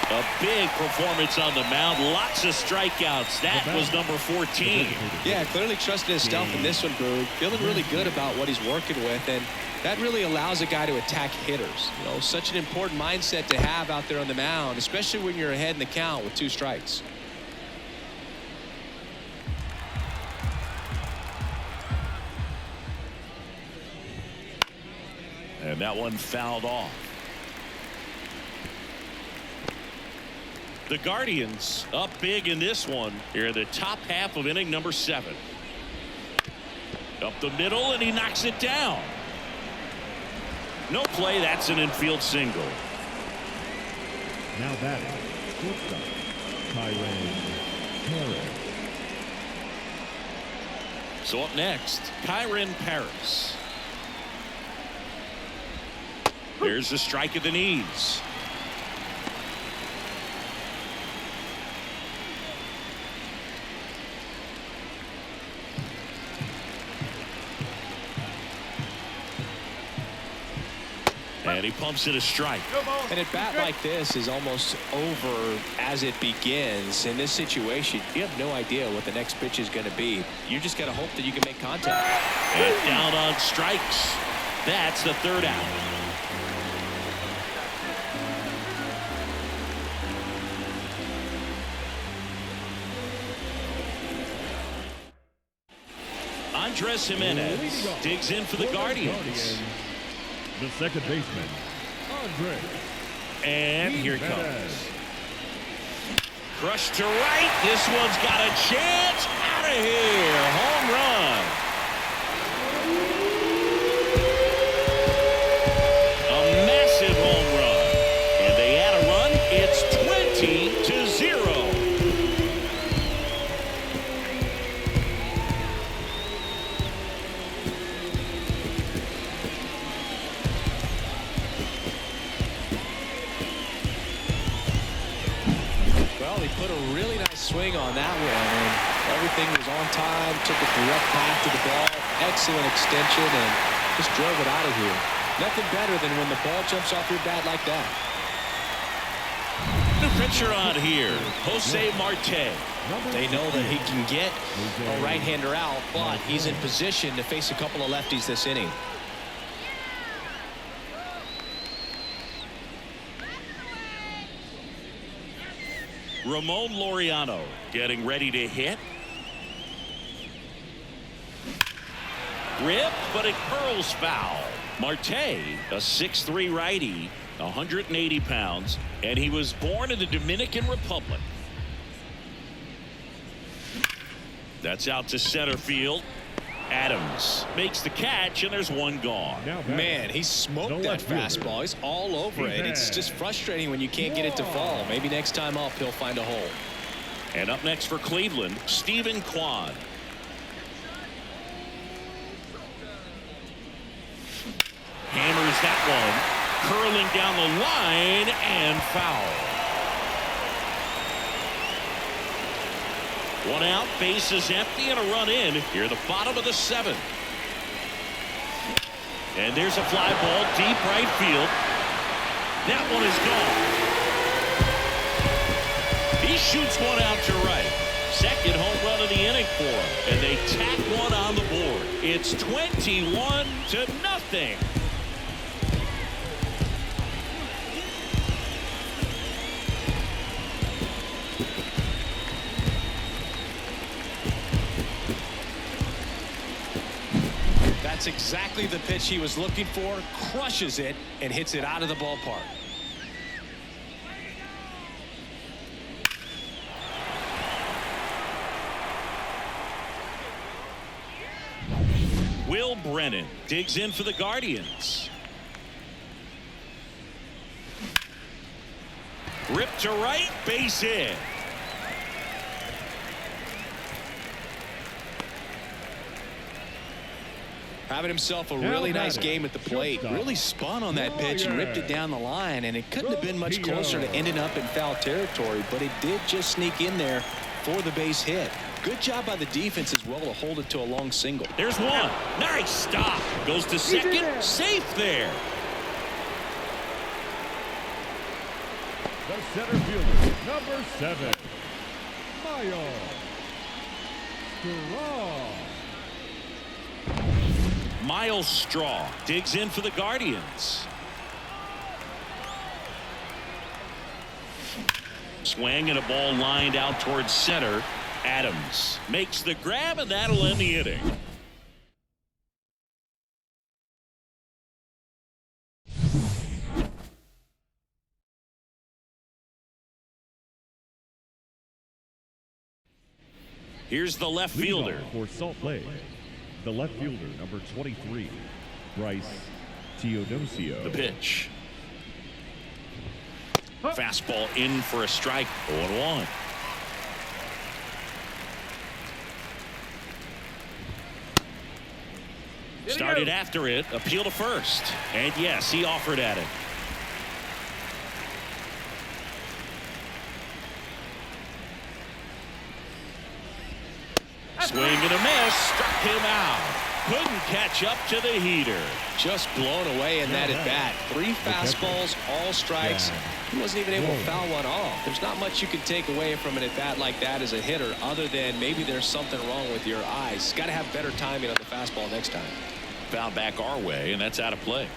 Speaker 1: A big performance on the mound. Lots of strikeouts. That was number 14.
Speaker 2: Yeah, clearly trusting his stuff in this one, Boog. Feeling really good about what he's working with, and that really allows a guy to attack hitters. You know, such an important mindset to have out there on the mound, especially when you're ahead in the count with 2 strikes.
Speaker 1: And that one fouled off. The Guardians up big in this one here in the top half of inning number 7. Up the middle, and he knocks it down. No play. That's an infield single.
Speaker 3: Now batting, shortstop, Kyren Paris.
Speaker 1: So up next, Kyren Paris. There's a strike at the knees. And he pumps it a strike.
Speaker 2: And at bat like this is almost over as it begins. In this situation, you have no idea what the next pitch is going to be. You just got to hope that you can make contact.
Speaker 1: And down on strikes. That's the third out. Andres Jimenez digs in for the Guardians.
Speaker 3: The second baseman, Andres.
Speaker 1: And here it comes. Crushed to right. This one's got a chance. Out of here. Home run. A massive home run. And they add a run. It's 20-0.
Speaker 2: Put a really nice swing on that one, and everything was on time. Took a direct path to the ball, excellent extension, and just drove it out of here. Nothing better than when the ball jumps off your bat like that.
Speaker 1: New pitcher on here, Jose Marte.
Speaker 2: They know that he can get a right-hander out, but he's in position to face a couple of lefties this inning.
Speaker 1: Ramon Laureano getting ready to hit. Rip, but it curls foul. Marte, a 6'3" righty, 180 pounds, and he was born in the Dominican Republic. That's out to center field. Adams makes the catch, and there's one gone.
Speaker 2: Man, he smoked that fastball. He's all over it. It's just frustrating when you can't get it to fall. Maybe next time up he'll find a hole.
Speaker 1: And up next for Cleveland, Stephen Kwan. Hammers that one, curling down the line, and foul. One out, base is empty, and a run in here at the bottom of the seventh. And there's a fly ball deep right field. That one is gone. He shoots one out to right. Second home run of the inning for him, and they tack one on the board. It's 21-0.
Speaker 2: That's exactly the pitch he was looking for. Crushes it and hits it out of the ballpark.
Speaker 1: Will Brennan digs in for the Guardians. Ripped to right, base hit.
Speaker 2: Having himself a really nice game at the plate. Really spun on that pitch and ripped it down the line, and it couldn't have been much closer to ending up in foul territory, but it did just sneak in there for the base hit. Good job by the defense as well to hold it to a long single.
Speaker 1: There's one. Nice stop. Goes to second. Safe there.
Speaker 3: The center fielder, number 7, Myles Straw.
Speaker 1: Myles Straw digs in for the Guardians. Swing and a ball lined out towards center. Adams makes the grab, and that'll end the inning. Here's the left fielder.
Speaker 3: For Salt Lake, the left fielder, number 23, Bryce Teodosio.
Speaker 1: The pitch. Fastball in for a strike. 0-1. Started after it. Appeal to first. And yes, he offered at it. Swing and a miss. Struck him out. Couldn't catch up to the heater.
Speaker 2: Just blown away in that at bat. 3 fastballs, all strikes. He wasn't even able to foul one off. There's not much you can take away from an at bat like that as a hitter, other than maybe there's something wrong with your eyes. Got to have better timing on the fastball next time.
Speaker 1: Foul back our way, and that's out of play.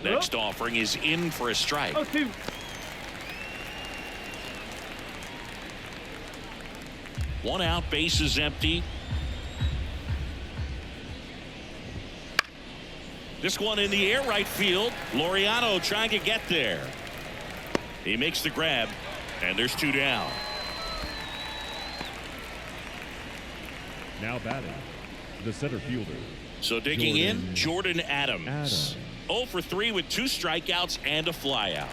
Speaker 1: Next offering is in for a strike.
Speaker 4: 0-2.
Speaker 1: One out, base is empty. This one in the air, right field. Laureano trying to get there. He makes the grab, and there's 2 down.
Speaker 3: Now batting, the center fielder.
Speaker 1: So digging in, Jordan Adams. 0 for 3 with 2 strikeouts and a flyout.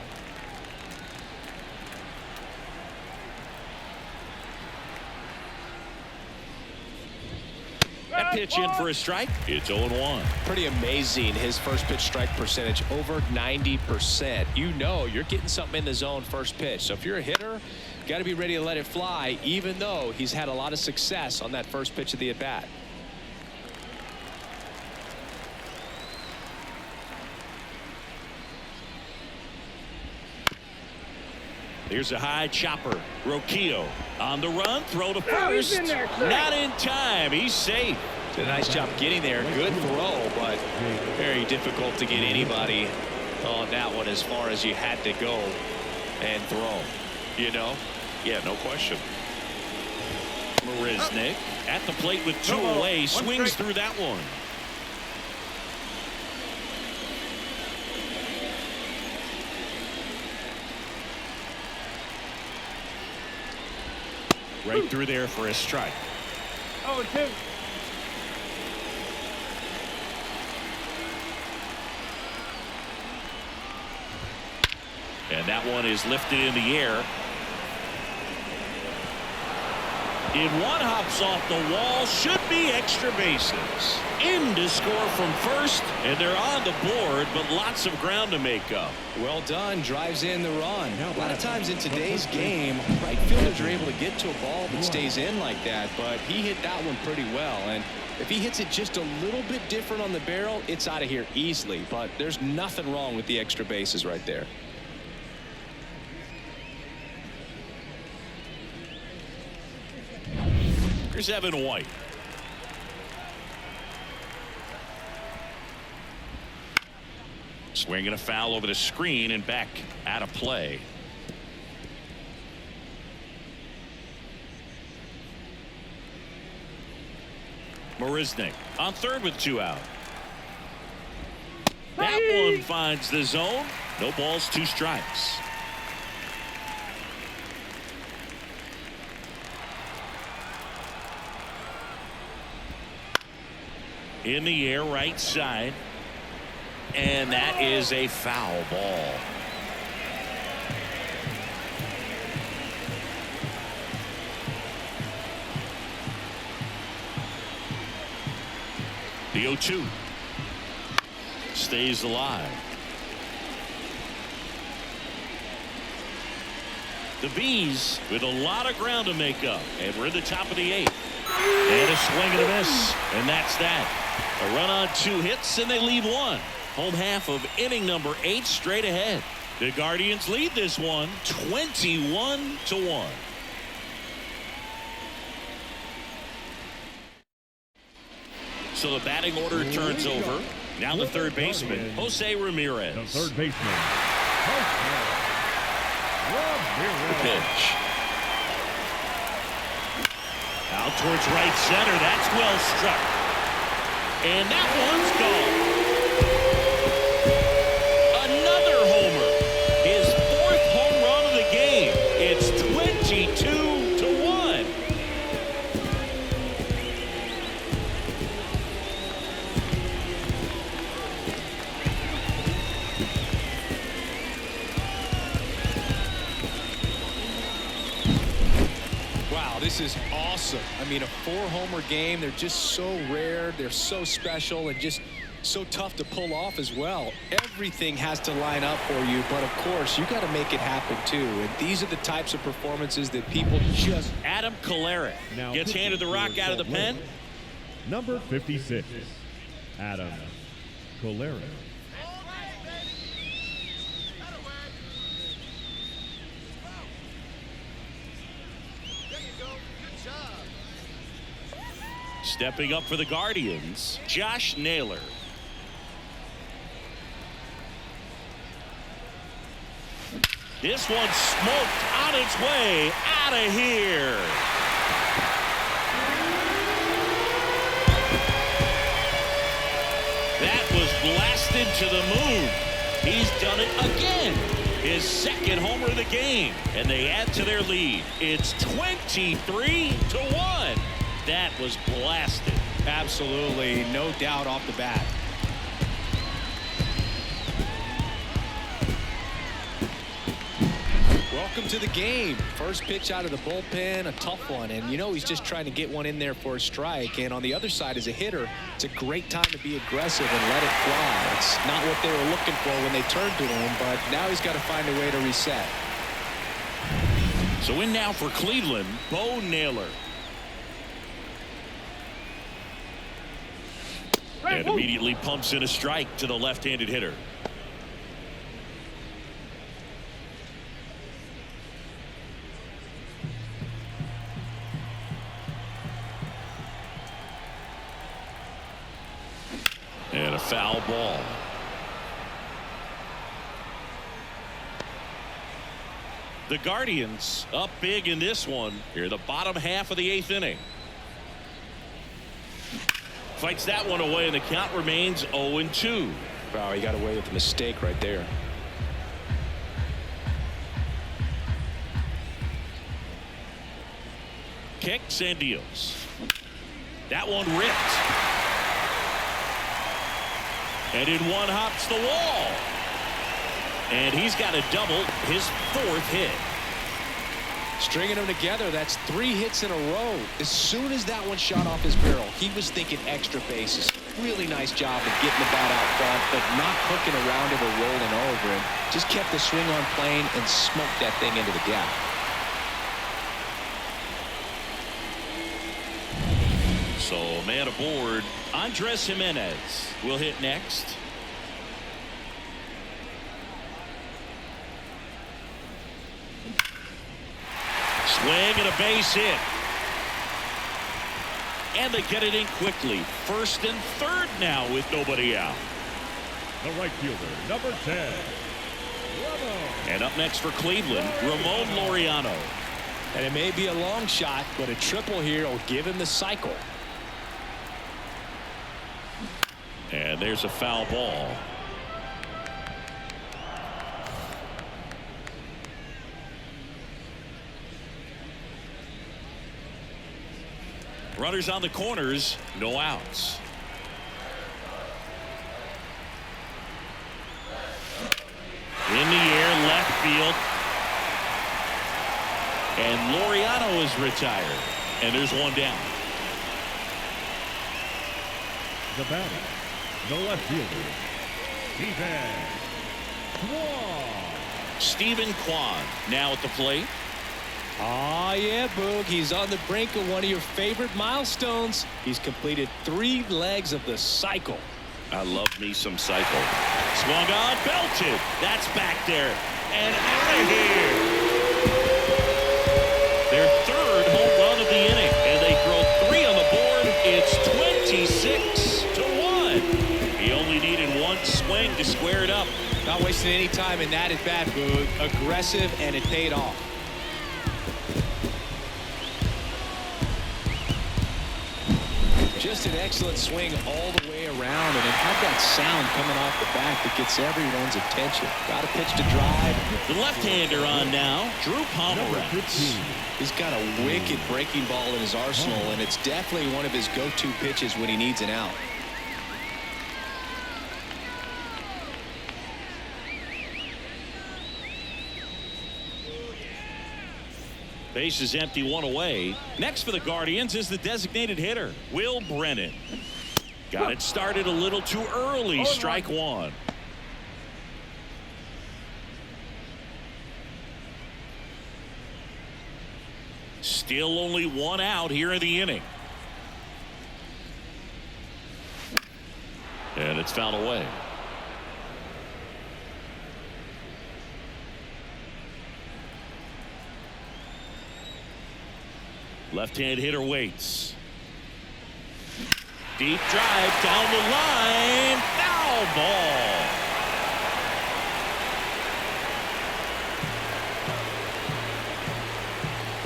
Speaker 1: That pitch in for a strike. It's 0-1.
Speaker 2: Pretty amazing. His first pitch strike percentage over 90%. You know you're getting something in the zone first pitch. So if you're a hitter, got to be ready to let it fly, even though he's had a lot of success on that first pitch of the at bat.
Speaker 1: Here's a high chopper. Roquillo on the run. Throw to first. Not in time. He's safe.
Speaker 2: Did a nice job getting there. Good throw, but very difficult to get anybody on that one as far as you had to go and throw. You know?
Speaker 1: Yeah, no question. Marisnick at the plate with 2 away. Swings through that one. Right through there for a strike.
Speaker 4: 0-2.
Speaker 1: And that one is lifted in the air. In one, hops off the wall. Should be extra bases. In to score from first, and they're on the board, but lots of ground to make up.
Speaker 2: Well done. Drives in the run. A lot of times in today's game, right fielders are able to get to a ball that stays in like that, but he hit that one pretty well. And if he hits it just a little bit different on the barrel, it's out of here easily. But there's nothing wrong with the extra bases right there.
Speaker 1: Here's Evan White. Swinging a foul over the screen and back out of play. Marisnick on third with 2 out. That one finds the zone. No balls, 2 strikes. In the air, right side. And that is a foul ball. The 0-2 stays alive. The Bees with a lot of ground to make up, and we're in the top of the 8th. And a swing and a miss, and that's that. A run on 2 hits, and they leave 1. Home half of inning number 8 straight ahead. The Guardians lead this one 21-1. So the batting order turns over. Now the third baseman, Jose Ramirez.
Speaker 3: The third baseman,
Speaker 1: The pitch. Out towards right center. That's well struck. And that one's gone. Another homer. His 4th home run of the game. It's 22-1.
Speaker 2: This is awesome. I mean, a 4-homer game. They're just so rare. They're so special and just so tough to pull off as well. Everything has to line up for you, but of course, you got to make it happen too. And these are the types of performances that people just...
Speaker 1: Adam Kolarek gets handed the rock out of the pen.
Speaker 3: Number 56, Adam Kolarek.
Speaker 1: Stepping up for the Guardians, Josh Naylor. This one smoked on its way out of here. That was blasted to the moon. He's done it again. His second homer of the game, and they add to their lead. It's 23-1. That was blasted.
Speaker 2: Absolutely, no doubt off the bat. Welcome to the game. First pitch out of the bullpen, a tough one. And you know he's just trying to get one in there for a strike. And on the other side, as a hitter, it's a great time to be aggressive and let it fly. It's not what they were looking for when they turned to him, but now he's got to find a way to reset.
Speaker 1: So in now for Cleveland, Bo Naylor. And immediately pumps in a strike to the left-handed hitter. And a foul ball. The Guardians up big in this one here, the bottom half of the 8th inning. Fights that one away, and the count remains 0-2.
Speaker 2: Wow, he got away with a mistake right there.
Speaker 1: Kicks and deals. That one ripped. And in one hops the wall. And he's got a double, his 4th hit.
Speaker 2: Stringing them together, that's 3 hits in a row. As soon as that one shot off his barrel, he was thinking extra bases. Really nice job of getting the bat out front, but not hooking around it or rolling over him. Just kept the swing on plane and smoked that thing into the gap.
Speaker 1: So man aboard, Andres Jimenez will hit next. Swing and a base hit. And they get it in quickly. 1st and 3rd now with nobody out.
Speaker 3: The right fielder, number 10, Ramon.
Speaker 1: And up next for Cleveland, Ramon Laureano.
Speaker 2: And it may be a long shot, but a triple here will give him the cycle.
Speaker 1: And there's a foul ball. Runners on the corners, no outs. In the air, left field. And Laureano is retired. And there's one down.
Speaker 3: The batter, the left fielder,
Speaker 1: Stephen Kwan now at the plate.
Speaker 2: Oh, yeah, Boog. He's on the brink of one of your favorite milestones. He's completed 3 legs of the cycle.
Speaker 1: I love me some cycle. Swung on, belted. That's back there. And out of here. Their 3rd home run of the inning. And they throw 3 on the board. It's 26-1. He only needed 1 swing to square it up.
Speaker 2: Not wasting any time in that at bat, Boog. Aggressive, and it paid off. Just an excellent swing all the way around, and it had that sound coming off the bat that gets everyone's attention. Got a pitch to drive.
Speaker 1: The left-hander on now, Drew Pomeranz.
Speaker 2: He's got a wicked breaking ball in his arsenal, and it's definitely one of his go-to pitches when he needs an out.
Speaker 1: Base is empty, one away. Next for the Guardians is the designated hitter, Will Brennan. Got it started a little too early. Strike one. Still only one out here in the inning. And it's fouled away. Left-hand hitter waits. Deep drive down the line. Foul ball.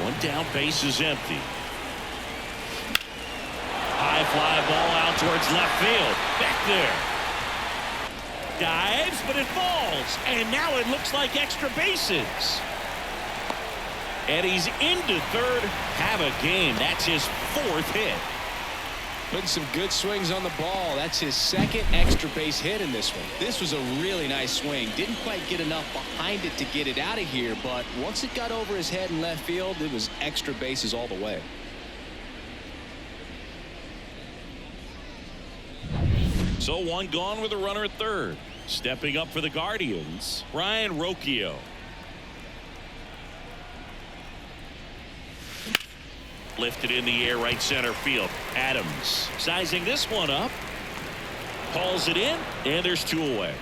Speaker 1: One down, base is empty. High fly ball out towards left field. Back there. Dives, but it falls. And now it looks like extra bases. And he's into third. Have a game. That's his fourth hit.
Speaker 2: Putting some good swings on the ball. That's his second extra base hit in this one. This was a really nice swing. Didn't quite get enough behind it to get it out of here, but once it got over his head in left field, it was extra bases all the way.
Speaker 1: So one gone with a runner at third. Stepping up for the Guardians, Ryan Rocchio. Lifted in the air, right center field. Adams sizing this one up. Calls it in, and there's two away.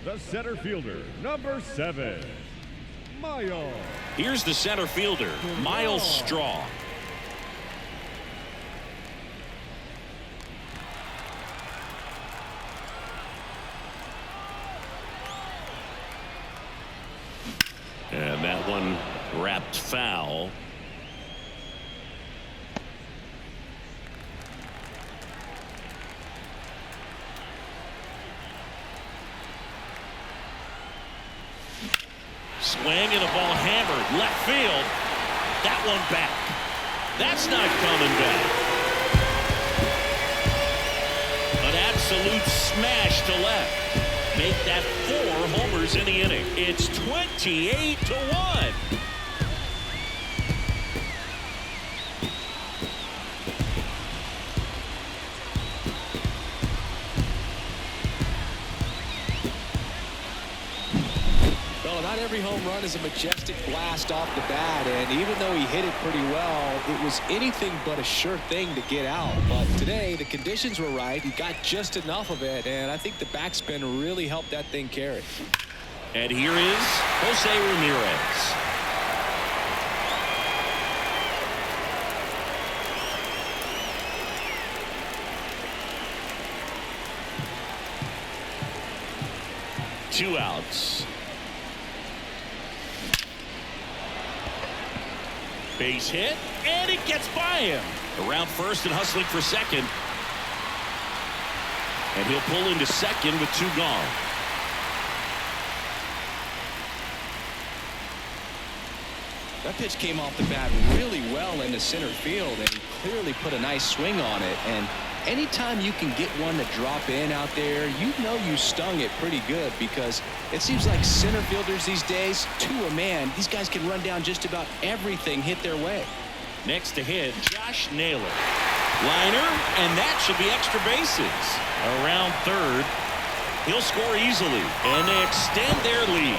Speaker 3: The center fielder, number 7, Miles.
Speaker 1: Here's the center fielder, Miles Straw. And that one wrapped foul. Swing and a ball hammered left field. That one back. That's not coming back. An absolute smash to left. Make that 4 homers in the inning. It's 28-1.
Speaker 2: Well, not every home run is a majestic blast off the bat, and even though he hit it pretty well, it was anything but a sure thing to get out. But today, the conditions were right. He got just enough of it, and I think the backspin really helped that thing carry.
Speaker 1: And here is Jose Ramirez. Two outs. Base hit, and it gets by him. Around first and hustling for second. And he'll pull into second with 2 gone.
Speaker 2: That pitch came off the bat really well into center field, and he clearly put a nice swing on it. And anytime you can get one to drop in out there, you know you stung it pretty good, because it seems like center fielders these days, to a man, these guys can run down just about everything hit their way.
Speaker 1: Next to hit, Josh Naylor. Liner, and that should be extra bases. Around third, he'll score easily, and they extend their lead.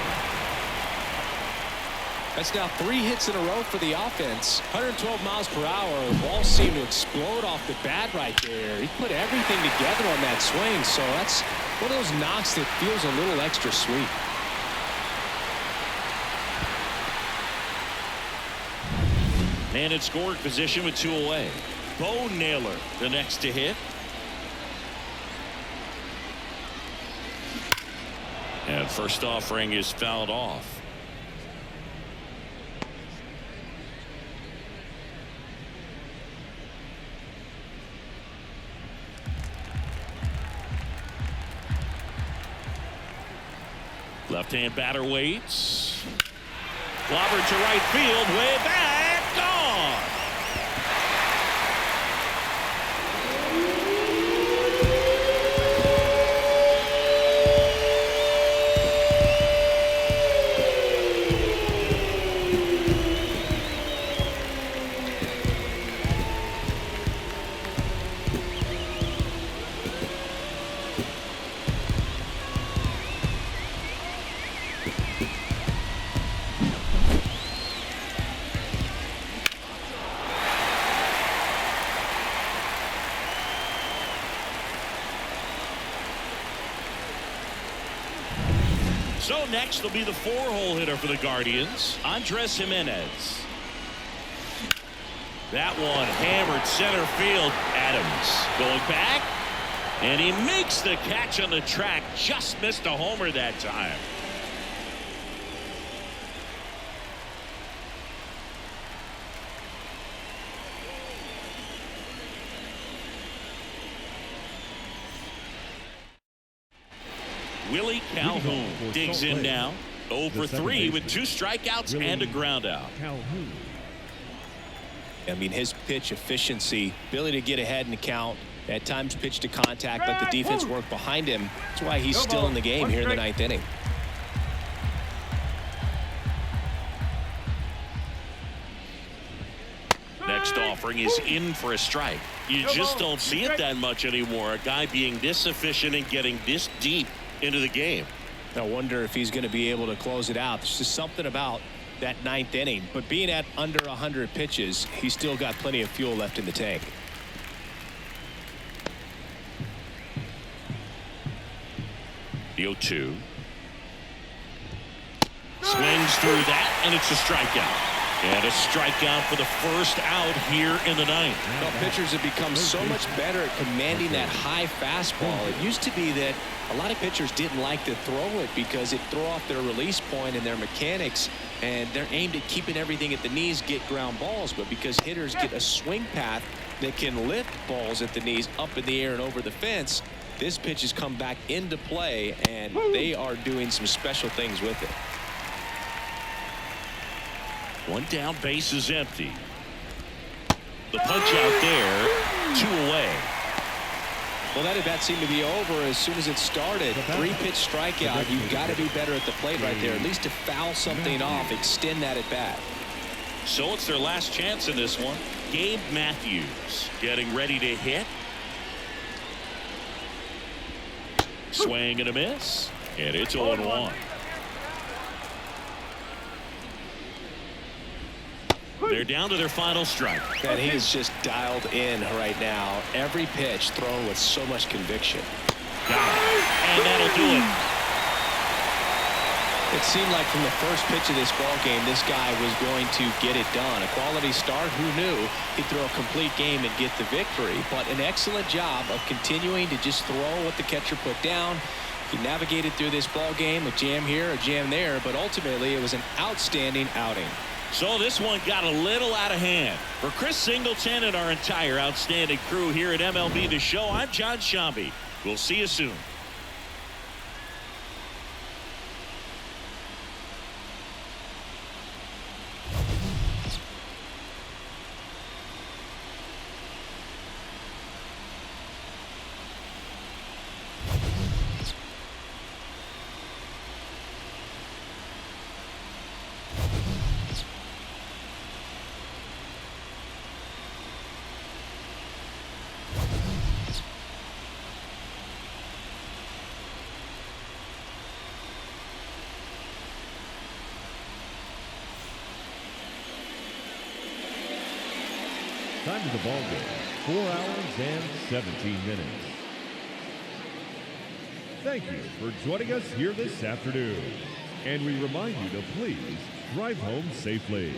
Speaker 2: That's now 3 hits in a row for the offense. 112 miles per hour. The ball seemed to explode off the bat right there. He put everything together on that swing, so that's one of those knocks that feels a little extra sweet.
Speaker 1: Man in scoring position with 2 away. Bo Naylor, the next to hit. And first offering is fouled off. Left-hand batter waits. Clobbered to right field, way back, gone. next will be the 4-hole hitter for the Guardians, Andres Gimenez. That one hammered center field. Adams going back, and he makes the catch on the track. Just missed a homer that time. Willie Calhoun digs in now. 0 for 3 with 2 strikeouts and a ground out.
Speaker 3: Calhoun.
Speaker 2: I mean, his pitch efficiency, ability to get ahead in the count, at times pitch to contact, let the defense work behind him. That's why he's still in the game here in the 9th inning.
Speaker 1: Next offering is in for a strike. You just don't see it that much anymore. A guy being this efficient and getting this deep into the game.
Speaker 2: I wonder if he's going to be able to close it out. There's just something about that 9th inning. But being at under 100 pitches, he's still got plenty of fuel left in the tank.
Speaker 1: The 0-2. Swings through that, and it's a strikeout. And a strikeout for the first out here in the 9th.
Speaker 2: Well, pitchers have become so much better at commanding that high fastball. It used to be that a lot of pitchers didn't like to throw it because it threw off their release point and their mechanics, and they're aimed at keeping everything at the knees, get ground balls. But because hitters get a swing path that can lift balls at the knees up in the air and over the fence, this pitch has come back into play, and they are doing some special things with it.
Speaker 1: One down, base is empty. The punch out there, 2 away.
Speaker 2: Well, that at bat seemed to be over as soon as it started. 3-pitch strikeout. You've got to be better at the plate right there, at least to foul something off, extend that at bat.
Speaker 1: So it's their last chance in this one. Gabe Matthews getting ready to hit. Swing and a miss, and it's 0-1. They're down to their final strike.
Speaker 2: And he is just dialed in right now. Every pitch thrown with so much conviction.
Speaker 1: Got it. And that'll do it.
Speaker 2: It seemed like from the first pitch of this ball game, this guy was going to get it done. A quality start. Who knew he'd throw a complete game and get the victory? But an excellent job of continuing to just throw what the catcher put down. He navigated through this ball game, a jam here, a jam there, but ultimately it was an outstanding outing.
Speaker 1: So this one got a little out of hand. For Chris Singleton and our entire outstanding crew here at MLB The Show, I'm John Shambi. We'll see you soon.
Speaker 3: Time of the ball game, 4 hours and 17 minutes. Thank you for joining us here this afternoon. And we remind you to please drive home safely.